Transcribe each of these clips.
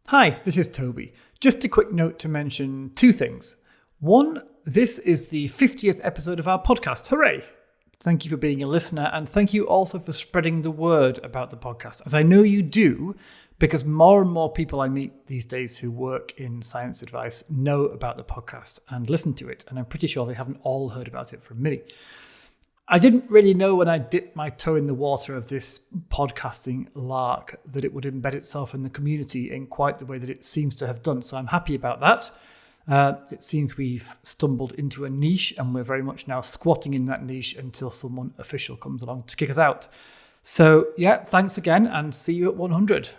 Hi, this is Toby. Just a quick note to mention two things. One, this is the 50th episode of our podcast. Hooray! Thank you for being a listener, and thank you also for spreading the word about the podcast, as I know you do, because more and more people I meet these days who work in science advice know about the podcast and listen to it, and I'm pretty sure they haven't all heard about it from me. I didn't really know when I dipped my toe in the water of this podcasting lark that it would embed itself in the community in quite the way that it seems to have done. So I'm happy about that. It seems we've stumbled into a niche and we're very much now squatting in that niche until someone official comes along to kick us out. So yeah, thanks again and see you at 100.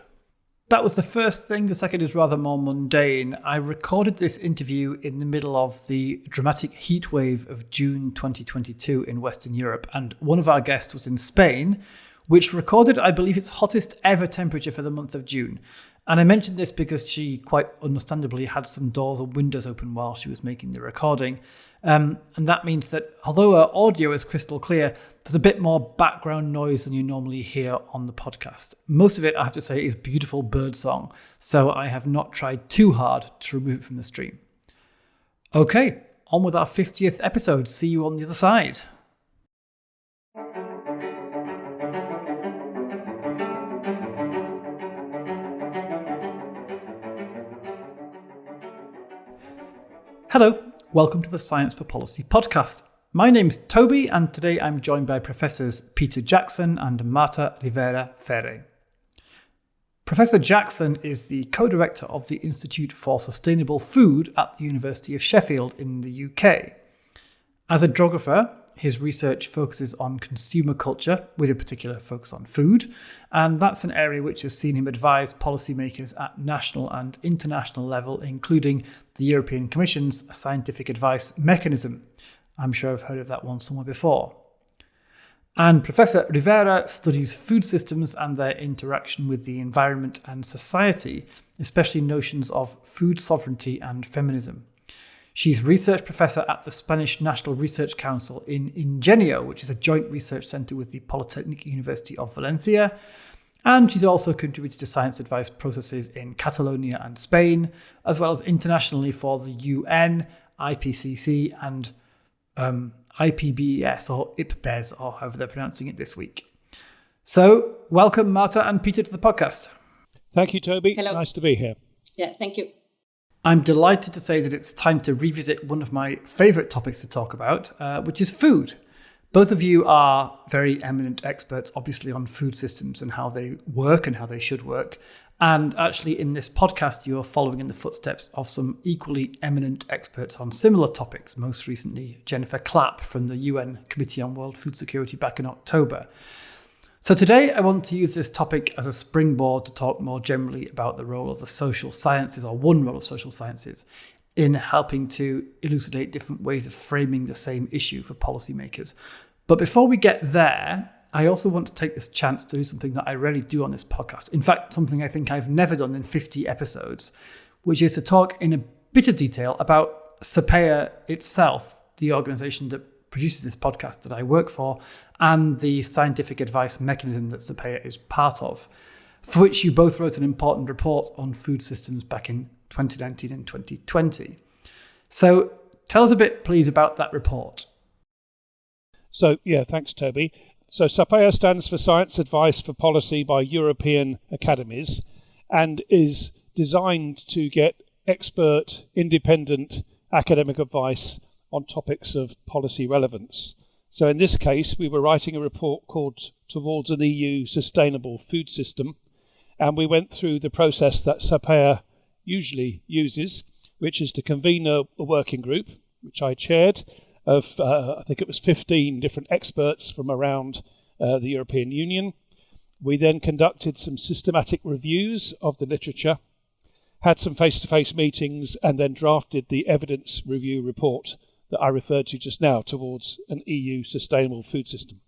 That was the first thing. The second is rather more mundane. I recorded this interview in the middle of the dramatic heat wave of June 2022 in Western Europe, and one of our guests was in Spain, which recorded, I believe, its hottest ever temperature for the month of June. And I mentioned this because she quite understandably had some doors and windows open while she was making the recording. And that means that although her audio is crystal clear, there's a bit more background noise than you normally hear on the podcast. Most of it, I have to say, is beautiful bird song, so I have not tried too hard to remove it from the stream. Okay, on with our 50th episode. See you on the other side. Hello, welcome to the Science for Policy podcast. My name's Toby, and today I'm joined by Professors Peter Jackson and Marta Rivera Ferre. Professor Jackson is the co-director of the Institute for Sustainable Food at the University of Sheffield in the UK. As a geographer, his research focuses on consumer culture, with a particular focus on food, and that's an area which has seen him advise policymakers at national and international level, including the European Commission's scientific advice mechanism. I'm sure I've heard of that one somewhere before. And Professor Rivera studies food systems and their interaction with the environment and society, especially notions of food sovereignty and feminism. She's research professor at the Spanish National Research Council in Ingenio, which is a joint research centre with the Polytechnic University of Valencia. And she's also contributed to science advice processes in Catalonia and Spain, as well as internationally for the UN, IPCC, and IPBES, or IPBES, or however they're pronouncing it this week. So, welcome Marta and Peter to the podcast. Thank you, Toby. Hello. Nice to be here. Yeah, thank you. I'm delighted to say that it's time to revisit one of my favourite topics to talk about, which is food. Both of you are very eminent experts, obviously, on food systems and how they work and how they should work. And actually, in this podcast, you're following in the footsteps of some equally eminent experts on similar topics, most recently Jennifer Clapp from the UN Committee on World Food Security back in October. So today, I want to use this topic as a springboard to talk more generally about the role of the social sciences, or one role of social sciences, in helping to elucidate different ways of framing the same issue for policymakers. But before we get there, I also want to take this chance to do something that I rarely do on this podcast. In fact, something I think I've never done in 50 episodes, which is to talk in a bit of detail about SAPEA itself, the organisation that produces this podcast that I work for, and the scientific advice mechanism that SAPEA is part of, for which you both wrote an important report on food systems back in 2019 and 2020. So tell us a bit, please, about that report. So, thanks, Toby. So SAPEA stands for Science Advice for Policy by European Academies, and is designed to get expert, independent academic advice on topics of policy relevance. So in this case, we were writing a report called Towards an EU Sustainable Food System, and we went through the process that SAPEA usually uses, which is to convene a working group, which I chaired, of I think it was 15 different experts from around the European Union. We then conducted some systematic reviews of the literature, had some face-to-face meetings, and then drafted the evidence review report that I referred to just now, Towards an EU Sustainable Food System.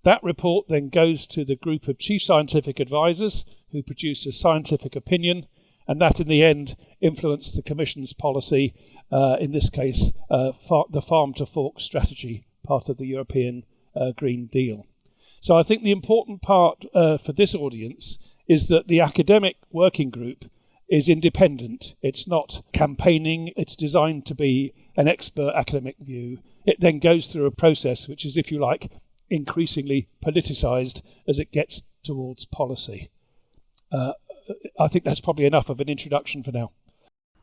That report then goes to the group of chief scientific advisors who produce a scientific opinion, and that in the end influenced the Commission's policy, in this case, the farm to fork strategy, part of the European Green Deal. So I think the important part for this audience is that the academic working group is independent. It's not campaigning. It's designed to be an expert academic view. It then goes through a process which is, if you like, increasingly politicised as it gets towards policy. I think that's probably enough of an introduction for now.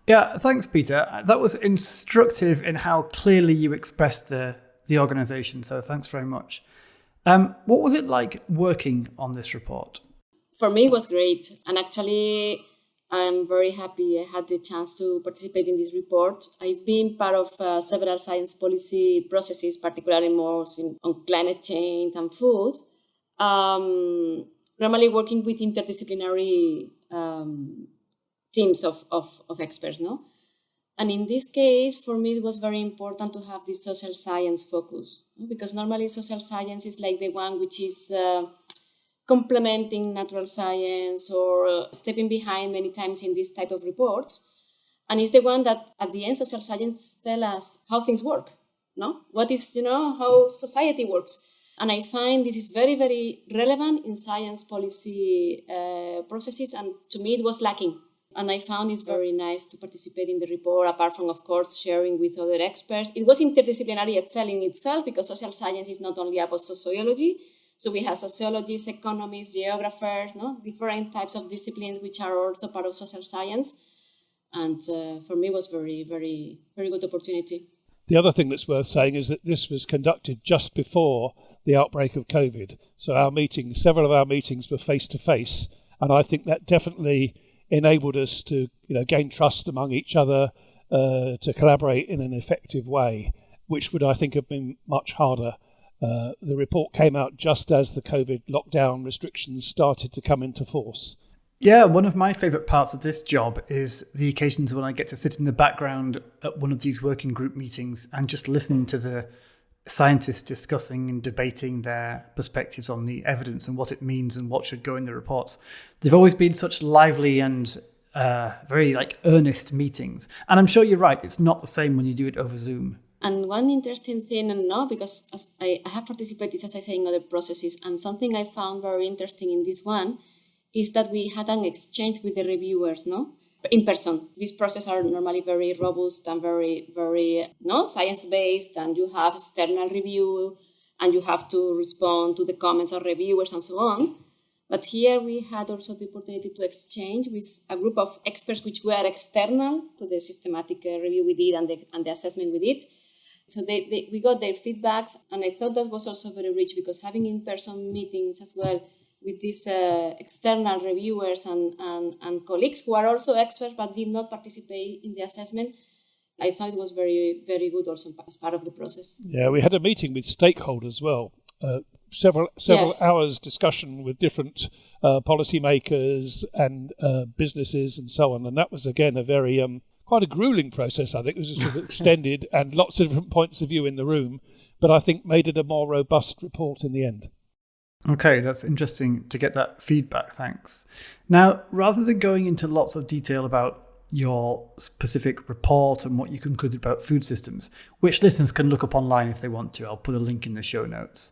Yeah, thanks, Peter. That was instructive in how clearly you expressed the organisation, so thanks very much. What was it like working on this report? For me, it was great. And actually, I'm very happy I had the chance to participate in this report. I've been part of several science policy processes, particularly more on climate change and food. Normally working with interdisciplinary teams of experts, no? And in this case, for me, it was very important to have this social science focus, because normally social science is like the one which is complementing natural science or stepping behind many times in this type of reports. And it's the one that at the end, social science tell us how things work, no? What is, how society works. And I find this is very, very relevant in science policy processes. And to me, it was lacking. And I found it very nice to participate in the report, apart from, of course, sharing with other experts. It was interdisciplinary in itself, because social science is not only about sociology. So we have sociologists, economists, geographers, different types of disciplines which are also part of social science. And for me, it was very, very, very good opportunity. The other thing that's worth saying is that this was conducted just before the outbreak of COVID. So several of our meetings were face-to-face. And I think that definitely enabled us to gain trust among each other, to collaborate in an effective way, which would, I think, have been much harder. The report came out just as the COVID lockdown restrictions started to come into force. Yeah, one of my favourite parts of this job is the occasions when I get to sit in the background at one of these working group meetings and just listen to the scientists discussing and debating their perspectives on the evidence and what it means and what should go in the reports. They've always been such lively and very earnest meetings. And I'm sure you're right, it's not the same when you do it over Zoom. And one interesting thing, because I have participated, as I say, in other processes, and something I found very interesting in this one is that we had an exchange with the reviewers, in person. These processes are normally very robust and very, very science-based, and you have external review, and you have to respond to the comments of reviewers and so on. But here we had also the opportunity to exchange with a group of experts which were external to the systematic review we did and the assessment we did. So we got their feedbacks, and I thought that was also very rich, because having in-person meetings as well with these external reviewers and colleagues who are also experts but did not participate in the assessment, I thought it was very, very good also as part of the process. Yeah, we had a meeting with stakeholders as well. Several Yes. hours discussion with different policymakers and businesses and so on. And that was, again, a very quite a grueling process, I think. It was sort of extended and lots of different points of view in the room, but I think made it a more robust report in the end. Okay, that's interesting to get that feedback, thanks. Now, rather than going into lots of detail about your specific report and what you concluded about food systems, which listeners can look up online if they want to, I'll put a link in the show notes.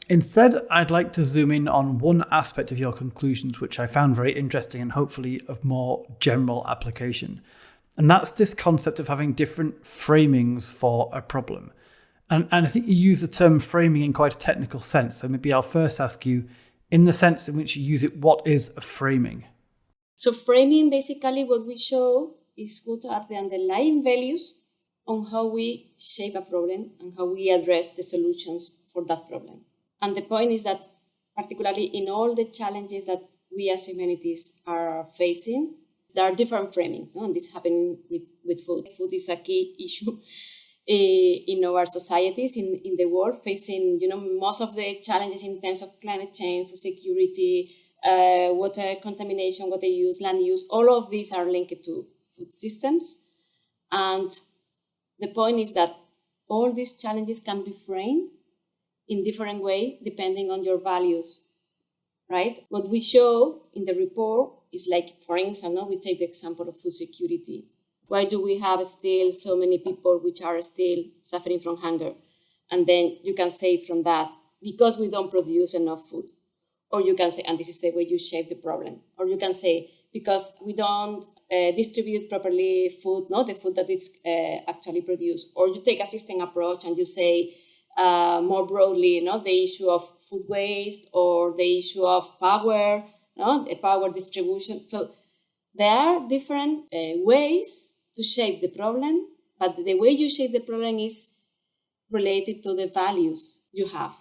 Instead, I'd like to zoom in on one aspect of your conclusions, which I found very interesting and hopefully of more general application. And that's this concept of having different framings for a problem. And I think you use the term framing in quite a technical sense. So maybe I'll first ask you, in the sense in which you use it, what is a framing? So framing, basically what we show is what are the underlying values on how we shape a problem and how we address the solutions for that problem. And the point is that particularly in all the challenges that we as humanities are facing, there are different framings, and this is happening with food. Food is a key issue in our societies in the world, facing most of the challenges in terms of climate change, food security, water contamination, water use, land use. All of these are linked to food systems, and the point is that all these challenges can be framed in different way depending on your values, right? What we show in the report is for instance, we take the example of food security. Why do we have still so many people which are still suffering from hunger? And then you can say from that, because we don't produce enough food. Or you can say, and this is the way you shape the problem. Or you can say, because we don't distribute properly food, the food that is actually produced. Or you take a system approach and you say more broadly, the issue of food waste or the issue of power, the power distribution. So there are different ways to shape the problem, but the way you shape the problem is related to the values you have,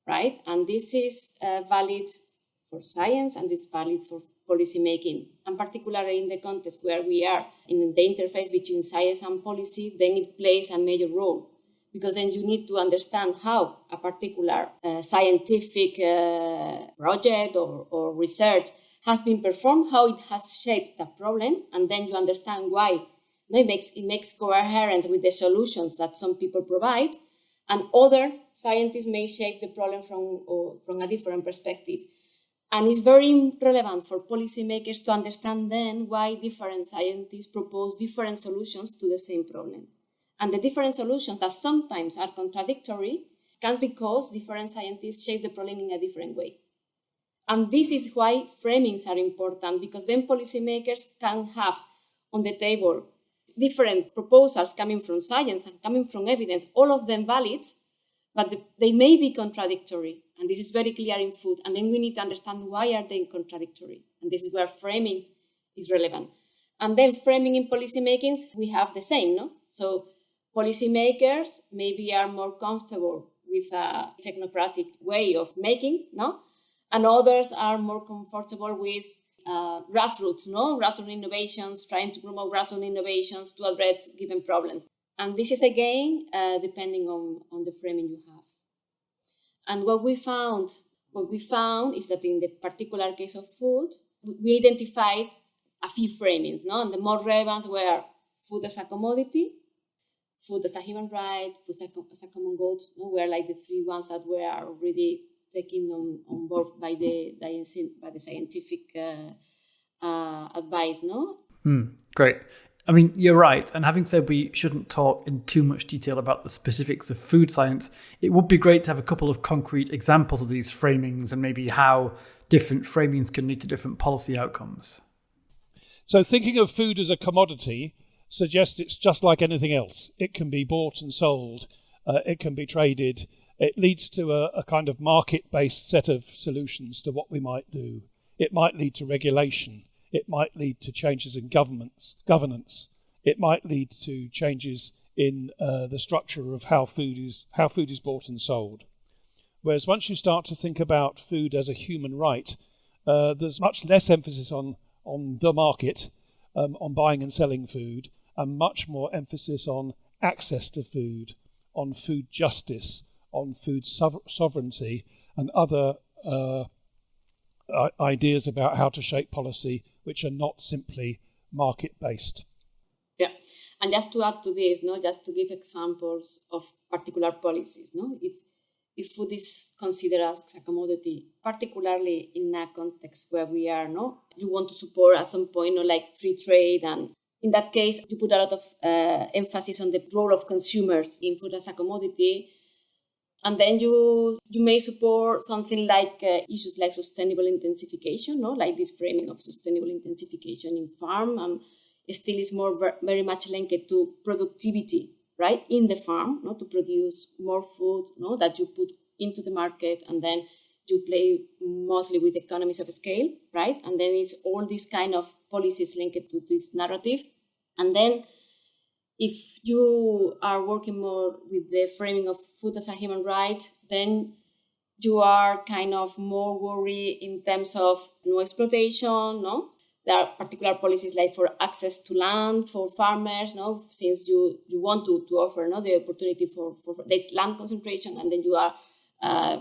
right? And this is valid for science and it's valid for policy making, and particularly in the context where we are in the interface between science and policy, then it plays a major role, because then you need to understand how a particular scientific project or research has been performed, how it has shaped the problem, and then you understand why. It makes coherence with the solutions that some people provide, and other scientists may shape the problem from a different perspective. And it's very relevant for policymakers to understand then why different scientists propose different solutions to the same problem. And the different solutions that sometimes are contradictory comes because different scientists shape the problem in a different way. And this is why framings are important, because then policymakers can have on the table different proposals coming from science and coming from evidence, all of them valid, but they may be contradictory. And this is very clear in food. And then we need to understand why are they contradictory. And this is where framing is relevant. And then framing in policymaking, we have the same, So policymakers maybe are more comfortable with a technocratic way of making, and others are more comfortable with grassroots, grassroots innovations, trying to promote grassroots innovations to address given problems. And this is again depending on the framing you have. And what we found is that in the particular case of food, we identified a few framings, and the more relevant were food as a commodity, food as a human right, food as a common good, were like the three ones that were already taken on board by the scientific advice, Great. I mean, you're right. And having said we shouldn't talk in too much detail about the specifics of food science, it would be great to have a couple of concrete examples of these framings and maybe how different framings can lead to different policy outcomes. So thinking of food as a commodity suggests it's just like anything else. It can be bought and sold. It can be traded. It leads to a kind of market-based set of solutions to what we might do. It might lead to regulation. It might lead to changes in governance. It might lead to changes in the structure of how food is bought and sold. Whereas once you start to think about food as a human right, there's much less emphasis on the market, on buying and selling food, and much more emphasis on access to food, on food justice, on food sovereignty, and other ideas about how to shape policy which are not simply market-based. Yeah, and just to add to this, just to give examples of particular policies, if food is considered as a commodity, particularly in a context where we are, you want to support at some point, like free trade, and in that case, you put a lot of emphasis on the role of consumers in food as a commodity. And then you may support something like issues like sustainable intensification, like this framing of sustainable intensification in farm, and still is very much linked to productivity, right, in the farm, to produce more food, that you put into the market, and then you play mostly with economies of scale, right? And then it's all these kind of policies linked to this narrative. And then if you are working more with the framing of food as a human right, then you are kind of more worried in terms of no exploitation, There are particular policies like for access to land for farmers, since you want to offer the opportunity for this land concentration, and then you are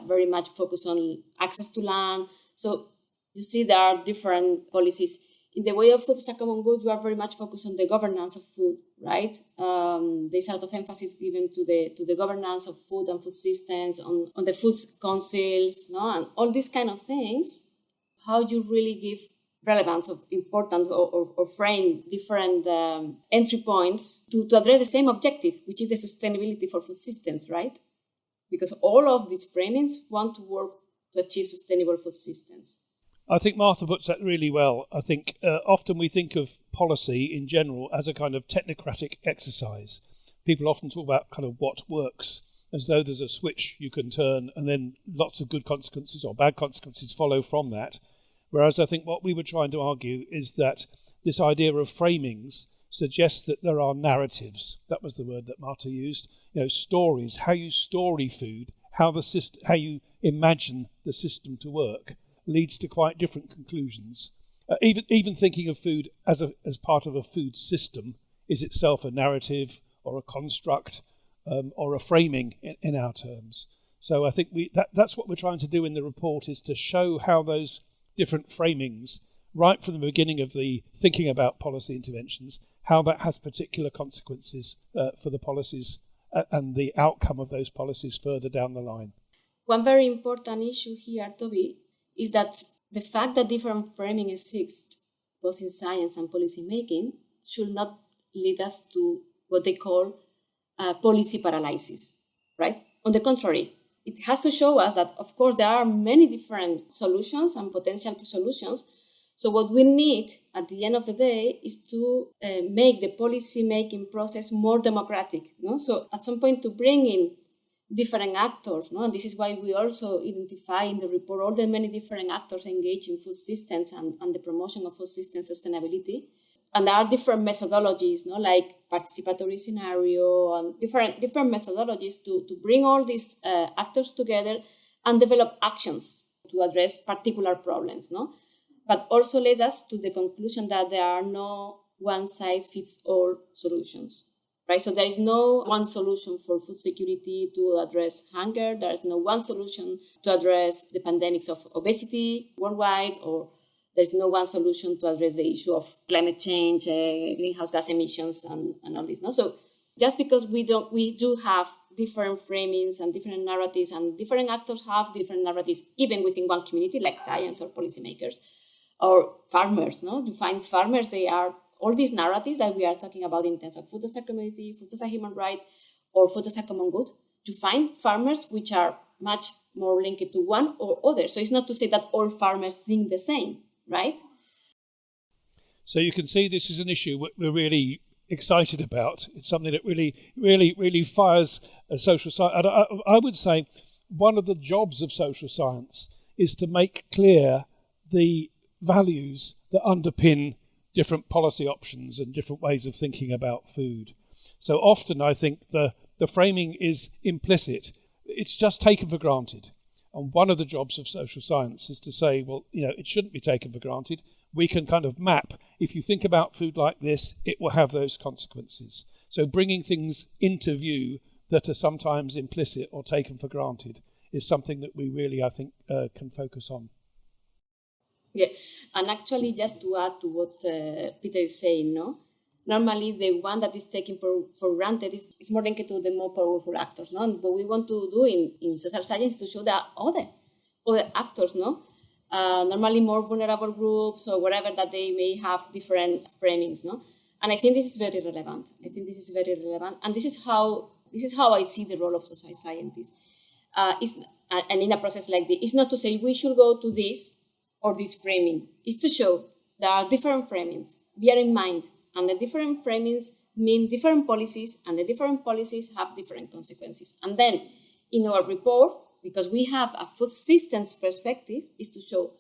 very much focused on access to land. So you see there are different policies. In the way of food as a common good, you are very much focused on the governance of food, right? There's a lot of emphasis given to the governance of food and food systems, on the food councils, and all these kind of things. How you really give relevance of importance or frame different entry points to address the same objective, which is the sustainability for food systems, right? Because all of these framings want to work to achieve sustainable food systems. I think Martha puts that really well. I think often we think of policy in general as a kind of technocratic exercise. People often talk about kind of what works, as though there's a switch you can turn and then lots of good consequences or bad consequences follow from that. Whereas I think what we were trying to argue is that this idea of framings suggests that there are narratives. That was the word that Marta used. Stories, how you story food, how you imagine the system to work, leads to quite different conclusions. Even thinking of food as part of a food system is itself a narrative or a construct or a framing in our terms. So I think that's what we're trying to do in the report, is to show how those different framings, right from the beginning of the thinking about policy interventions, how that has particular consequences for the policies and the outcome of those policies further down the line. One very important issue here, Toby, is that the fact that different framing exists, both in science and policy making, should not lead us to what they call policy paralysis, right? On the contrary, it has to show us that, of course, there are many different solutions and potential solutions. So what we need at the end of the day is to make the policy making process more democratic. So at some point to bring in different actors, and this is why we also identify in the report all the many different actors engaged in food systems and the promotion of food system sustainability. And there are different methodologies, like participatory scenario and different methodologies to bring all these actors together and develop actions to address particular problems, but also led us to the conclusion that there are no one-size-fits-all solutions, right? So there is no one solution for food security to address hunger. There is no one solution to address the pandemics of obesity worldwide, or there's no one solution to address the issue of climate change, greenhouse gas emissions, and all this. So just because we do have different framings and different narratives, and different actors have different narratives, even within one community, like science or policymakers or farmers. You find farmers, they are all these narratives that we are talking about in terms of food as a commodity, food as a human right, or food as a common good. You find farmers which are much more linked to one or other. So it's not to say that all farmers think the same, right? So you can see this is an issue we're really excited about. It's something that really fires social science. I would say one of the jobs of social science is to make clear the values that underpin different policy options and different ways of thinking about food. So often I think the framing is implicit. It's just taken for granted. And one of the jobs of social science is to say, well, it shouldn't be taken for granted. We can kind of map, if you think about food like this, it will have those consequences. So bringing things into view that are sometimes implicit or taken for granted is something that we really, I think, can focus on. Yeah, and actually, just to add to what Peter is saying, normally the one that is taken for granted is more linked to the more powerful actors, What we want to do in social science to show that other actors, normally more vulnerable groups or whatever, that they may have different framings, And I think this is very relevant. And this is how I see the role of social scientists. And in a process like this, it's not to say we should go to this or this framing. It's to show there are different framings. Bear in mind, and the different framings mean different policies, and the different policies have different consequences. And then in our report, because we have a food systems perspective, is to show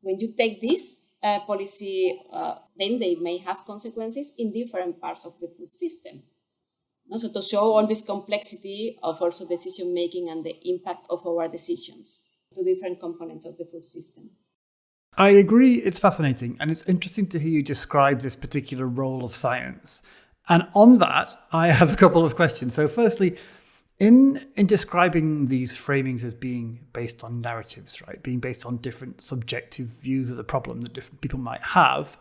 when you take this policy, then they may have consequences in different parts of the food system. So to show all this complexity of also decision making and the impact of our decisions to different components of the food system. I agree, it's fascinating, and it's interesting to hear you describe this particular role of science. And on that, I have a couple of questions. So firstly, in describing these framings as being based on narratives, right, being based on different subjective views of the problem that different people might have,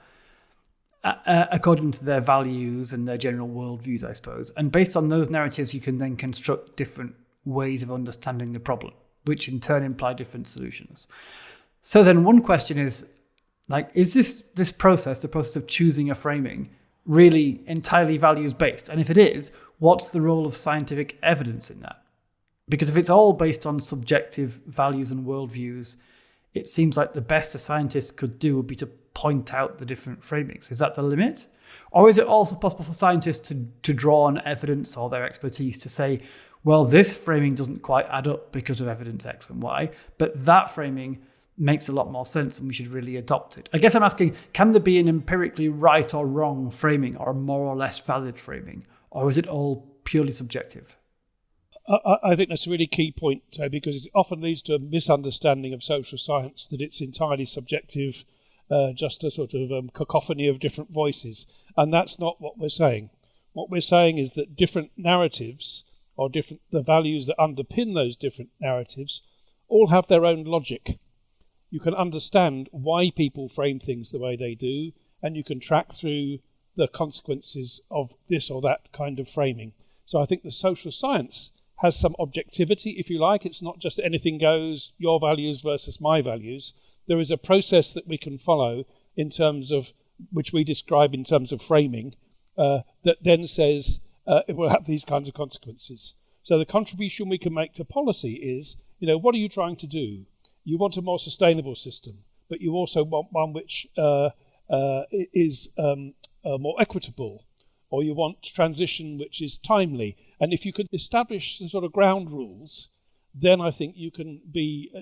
according to their values and their general worldviews, I suppose. And based on those narratives, you can then construct different ways of understanding the problem, which in turn imply different solutions. So then one question is, is this process, the process of choosing a framing, really entirely values-based? And if it is, what's the role of scientific evidence in that? Because if it's all based on subjective values and worldviews, it seems like the best a scientist could do would be to point out the different framings. Is that the limit? Or is it also possible for scientists to draw on evidence or their expertise to say, well, this framing doesn't quite add up because of evidence X and Y, but that framing makes a lot more sense and we should really adopt it? I guess I'm asking, can there be an empirically right or wrong framing or a more or less valid framing? Or is it all purely subjective? I think that's a really key point, Toby, because it often leads to a misunderstanding of social science, that it's entirely subjective, just a sort of cacophony of different voices. And that's not what we're saying. What we're saying is that different narratives, or the values that underpin those different narratives, all have their own logic. You can understand why people frame things the way they do, and you can track through the consequences of this or that kind of framing. So I think the social science has some objectivity, if you like. It's not just anything goes, your values versus my values. There is a process that we can follow in terms of, which we describe in terms of framing, that then says it will have these kinds of consequences. So the contribution we can make to policy is, what are you trying to do? You want a more sustainable system, but you also want one which is more equitable, or you want transition which is timely. And if you could establish the sort of ground rules, then I think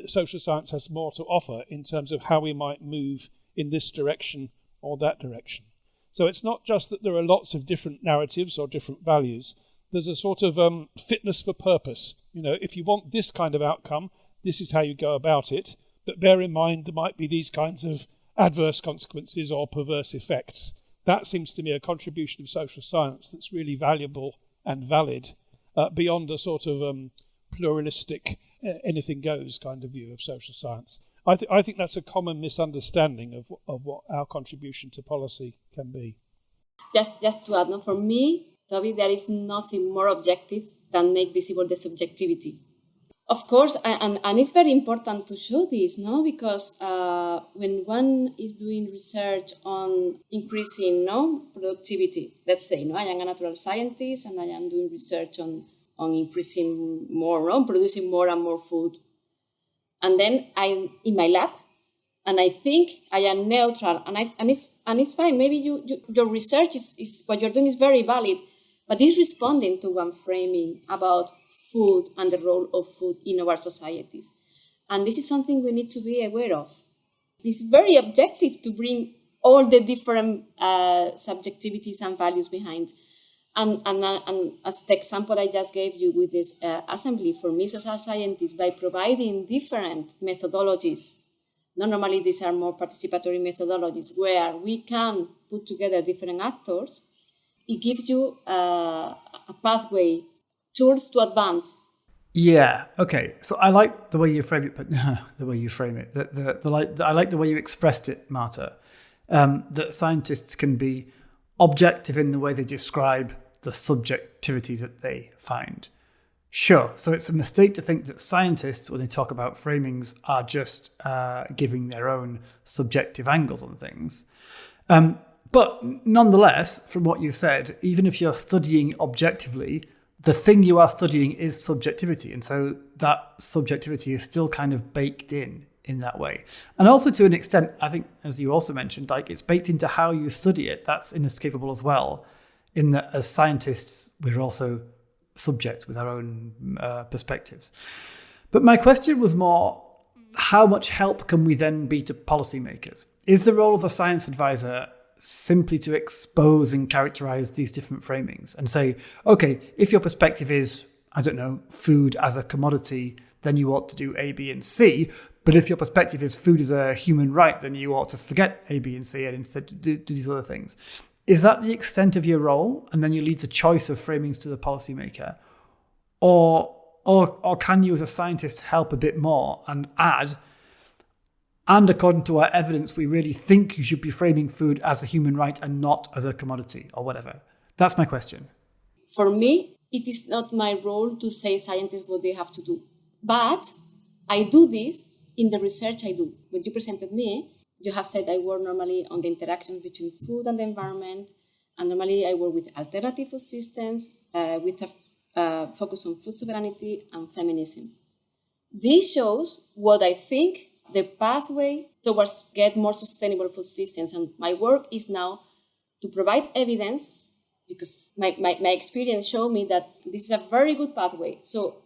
social science has more to offer in terms of how we might move in this direction or that direction. So it's not just that there are lots of different narratives or different values. There's a sort of fitness for purpose. If you want this kind of outcome, this is how you go about it. But bear in mind there might be these kinds of adverse consequences or perverse effects. That seems to me a contribution of social science that's really valuable and valid, beyond a sort of pluralistic, anything goes kind of view of social science. I think that's a common misunderstanding of what our contribution to policy can be. Just to add, for me, Toby, there is nothing more objective than make visible the subjectivity. Of course, and it's very important to show this, because when one is doing research on increasing productivity, let's say, I am a natural scientist and I am doing research on increasing more, producing more and more food. And then I'm in my lab and I think I am neutral and it's fine. Maybe your research is what you're doing is very valid, but it's responding to one framing about food and the role of food in our societies. And this is something we need to be aware of. It's very objective to bring all the different subjectivities and values behind. And as the example I just gave you with this assembly, for me, social scientists, by providing different methodologies, normally these are more participatory methodologies, where we can put together different actors, it gives you a pathway, tools to advance. Yeah. Okay. So I like the way you frame it, but the way you frame it, I like the way you expressed it, Marta. That scientists can be objective in the way they describe the subjectivity that they find. Sure. So it's a mistake to think that scientists, when they talk about framings, are just giving their own subjective angles on things. But nonetheless, from what you said, even if you're studying objectively, the thing you are studying is subjectivity. And so that subjectivity is still kind of baked in that way. And also to an extent, I think, as you also mentioned, it's baked into how you study it. That's inescapable as well, in that as scientists, we're also subjects with our own perspectives. But my question was more, how much help can we then be to policymakers? Is the role of the science advisor simply to expose and characterize these different framings and say, okay, if your perspective is, food as a commodity, then you ought to do A, B, and C. But if your perspective is food as a human right, then you ought to forget A, B, and C and instead do these other things. Is that the extent of your role? And then you leave the choice of framings to the policymaker? Or can you as a scientist help a bit more and add, and according to our evidence, we really think you should be framing food as a human right and not as a commodity or whatever? That's my question. For me, it is not my role to say scientists what they have to do. But I do this in the research I do. When you presented me, you have said I work normally on the interactions between food and the environment. And normally I work with alternative food systems, with a focus on food sovereignty and feminism. This shows what I think the pathway towards get more sustainable food systems. And my work is now to provide evidence, because my experience showed me that this is a very good pathway. So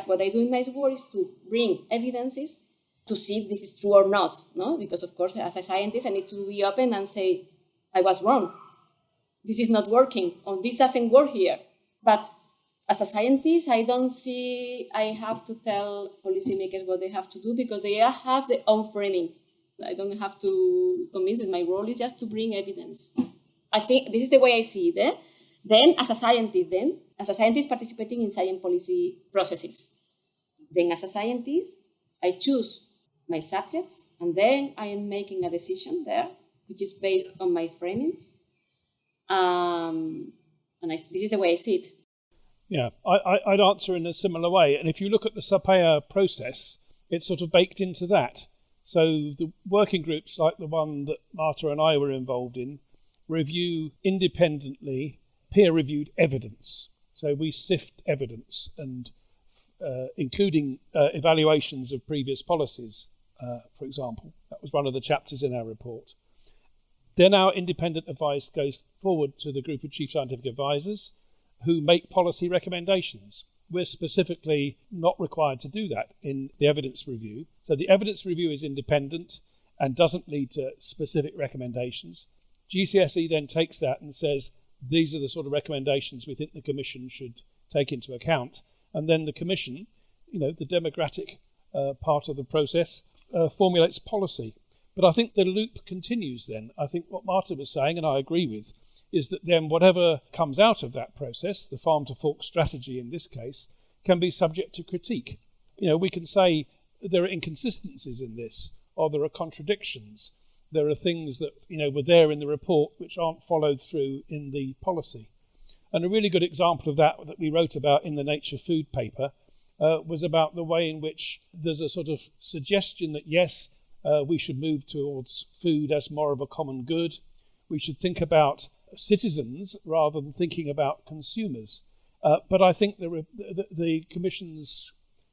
what I do in my work is to bring evidences to see if this is true or not. No, because of course, as a scientist, I need to be open and say, I was wrong. This is not working, or this doesn't work here. But as a scientist, I don't see I have to tell policymakers what they have to do, because they have their own framing. I don't have to convince them. My role is just to bring evidence. I think this is the way I see it. Then, as a scientist participating in science policy processes, then as a scientist, I choose my subjects, and then I am making a decision there, which is based on my framings. This is the way I see it. Yeah, I'd answer in a similar way. And if you look at the SAPEA process, it's sort of baked into that. So the working groups like the one that Marta and I were involved in review independently peer-reviewed evidence. So we sift evidence, and including evaluations of previous policies, for example. That was one of the chapters in our report. Then our independent advice goes forward to the group of chief scientific advisors who make policy recommendations. We're specifically not required to do that in the evidence review. So the evidence review is independent and doesn't lead to specific recommendations. GCSE then takes that and says, these are the sort of recommendations we think the Commission should take into account. And then the Commission, the democratic part of the process, formulates policy. But I think the loop continues then. I think what Marta was saying, and I agree with, is that then whatever comes out of that process, the farm to fork strategy in this case, can be subject to critique. We can say there are inconsistencies in this, or there are contradictions. There are things that were there in the report which aren't followed through in the policy. And a really good example of that we wrote about in the Nature Food paper was about the way in which there's a sort of suggestion that yes, we should move towards food as more of a common good. We should think about citizens rather than thinking about consumers. But I think the Commission's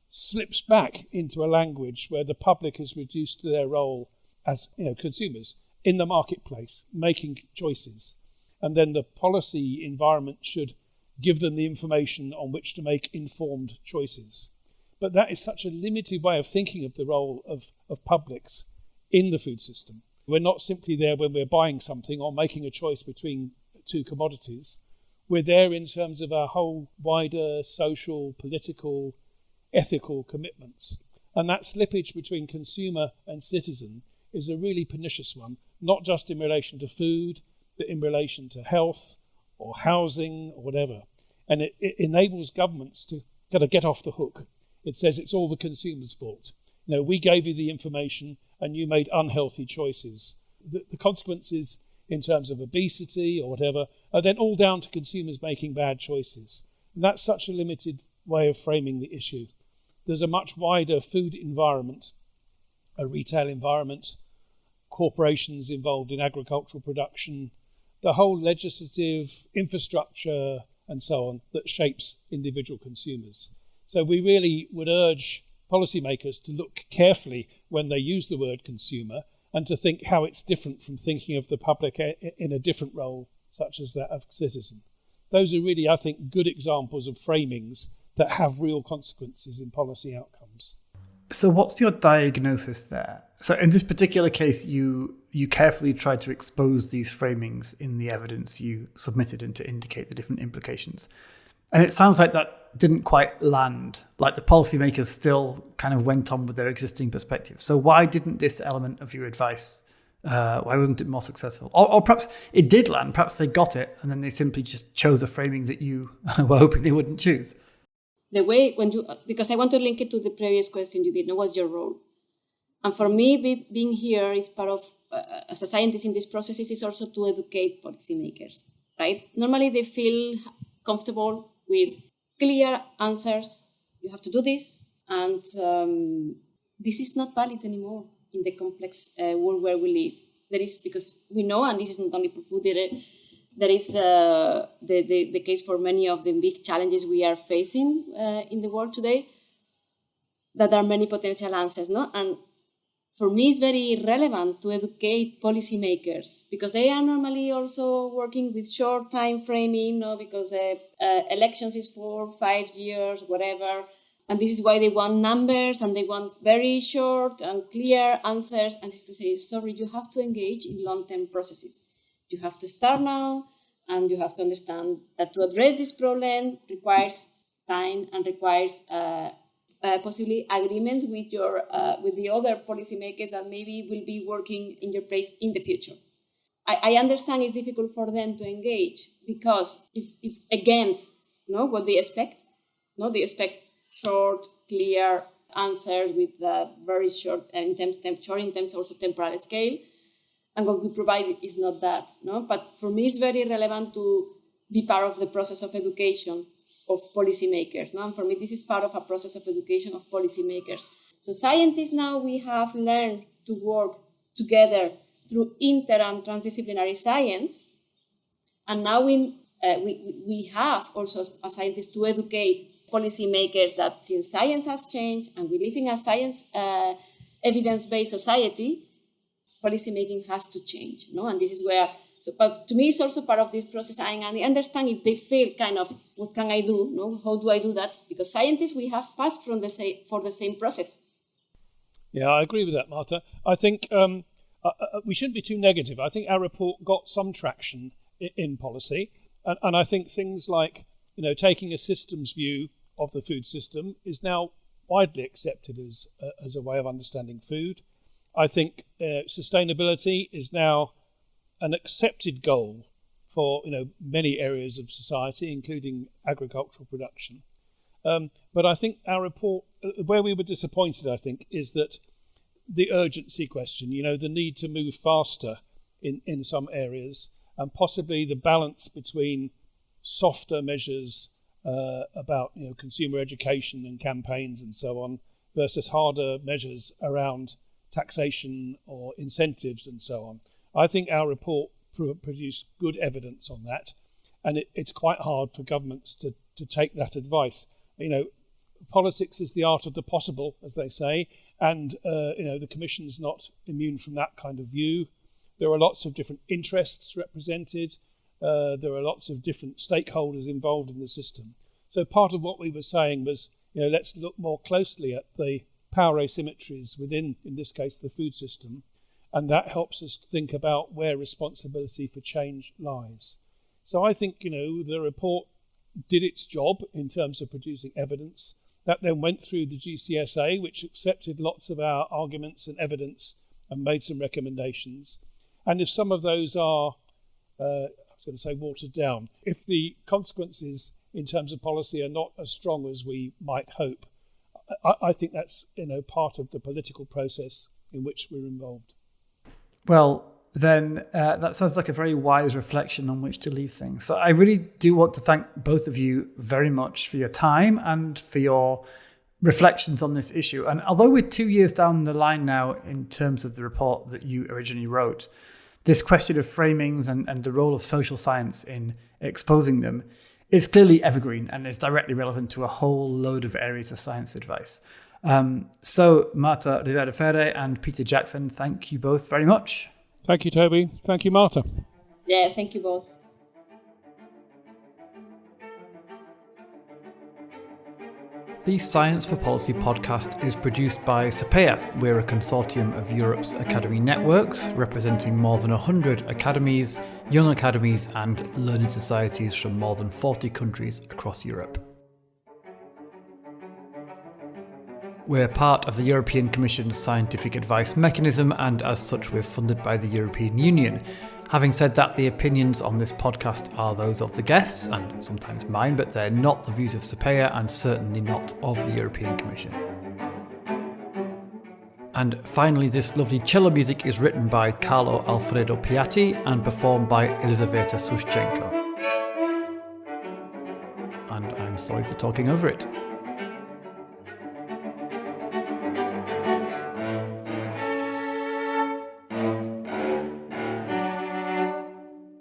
slips back into a language where the public is reduced to their role as consumers in the marketplace, making choices. And then the policy environment should give them the information on which to make informed choices. But that is such a limited way of thinking of the role of publics in the food system. We're not simply there when we're buying something or making a choice between two commodities. We're there in terms of our whole wider social, political, ethical commitments. And that slippage between consumer and citizen is a really pernicious one, not just in relation to food, but in relation to health or housing or whatever. And it enables governments to kind of get off the hook. It says it's all the consumer's fault. We gave you the information and you made unhealthy choices. The consequences in terms of obesity or whatever are then all down to consumers making bad choices. And that's such a limited way of framing the issue. There's a much wider food environment, a retail environment, corporations involved in agricultural production, the whole legislative infrastructure and so on that shapes individual consumers. So we really would urge policymakers to look carefully when they use the word consumer and to think how it's different from thinking of the public in a different role, such as that of citizen. Those are really, I think, good examples of framings that have real consequences in policy outcomes. So what's your diagnosis there? So in this particular case, you carefully tried to expose these framings in the evidence you submitted and to indicate the different implications. And it sounds like that didn't quite land, like the policymakers still kind of went on with their existing perspective. So why didn't this element of your advice, why wasn't it more successful? Or perhaps it did land, perhaps they got it and then they simply just chose a framing that you were hoping they wouldn't choose. The way because I want to link it to the previous question you did, what's your role? And for me, being here is part of, as a scientist in these processes, is also to educate policymakers, right? Normally they feel comfortable with clear answers. You have to do this. And this is not valid anymore in the complex world where we live. There is, because we know, and this is not only for food, there is the case for many of the big challenges we are facing in the world today, that there are many potential answers, no? And for me, it's very relevant to educate policymakers because they are normally also working with short time framing, because elections is 4-5 years, whatever. And this is why they want numbers and they want very short and clear answers. And this is to say, sorry, you have to engage in long-term processes. You have to start now, and you have to understand that to address this problem requires time and requires possibly agreements with the other policymakers that maybe will be working in your place in the future. I understand it's difficult for them to engage because it's against what they expect. They expect short, clear answers with very short in terms also temporal scale. And what we provide is not that. But for me, it's very relevant to be part of the process of education of policymakers. And for me, this is part of a process of education of policymakers. So scientists now, we have learned to work together through inter and transdisciplinary science. And now we have also as scientists to educate policymakers that since science has changed and we live in a science evidence-based society, policymaking has to change. And this is where, but to me, it's also part of this process. And I understand if they feel kind of, what can I do? How do I do that? Because scientists, we have passed for the same process. Yeah, I agree with that, Marta. I think we shouldn't be too negative. I think our report got some traction in policy. And I think things like, taking a systems view of the food system is now widely accepted as a way of understanding food. I think sustainability is now an accepted goal for many areas of society, including agricultural production. But I think our report, where we were disappointed, I think, is that the urgency question, the need to move faster in some areas, and possibly the balance between softer measures about consumer education and campaigns and so on versus harder measures around taxation or incentives and so on. I think our report produced good evidence on that, and it's quite hard for governments to take that advice. Politics is the art of the possible, as they say, and the Commission's not immune from that kind of view. There are lots of different interests represented. There are lots of different stakeholders involved in the system. So part of what we were saying was, let's look more closely at the power asymmetries within, in this case, the food system, and that helps us to think about where responsibility for change lies. So I think, the report did its job in terms of producing evidence. That then went through the GCSA, which accepted lots of our arguments and evidence and made some recommendations. And if some of those are, watered down, if the consequences in terms of policy are not as strong as we might hope, I think that's part of the political process in which we're involved. Well, then that sounds like a very wise reflection on which to leave things. So I really do want to thank both of you very much for your time and for your reflections on this issue. And although we're 2 years down the line now in terms of the report that you originally wrote, this question of framings and the role of social science in exposing them is clearly evergreen and is directly relevant to a whole load of areas of science advice. So Marta Rivera Ferre and Peter Jackson, thank you both very much. Thank you, Toby. Thank you, Marta. Yeah, thank you both. The Science for Policy podcast is produced by SAPEA. We're a consortium of Europe's academy networks, representing more than 100 academies, young academies and learning societies from more than 40 countries across Europe. We're part of the European Commission's scientific advice mechanism, and as such we're funded by the European Union. Having said that, the opinions on this podcast are those of the guests, and sometimes mine, but they're not the views of SAPEA and certainly not of the European Commission. And finally, this lovely cello music is written by Carlo Alfredo Piatti and performed by Elizaveta Sushchenko. And I'm sorry for talking over it.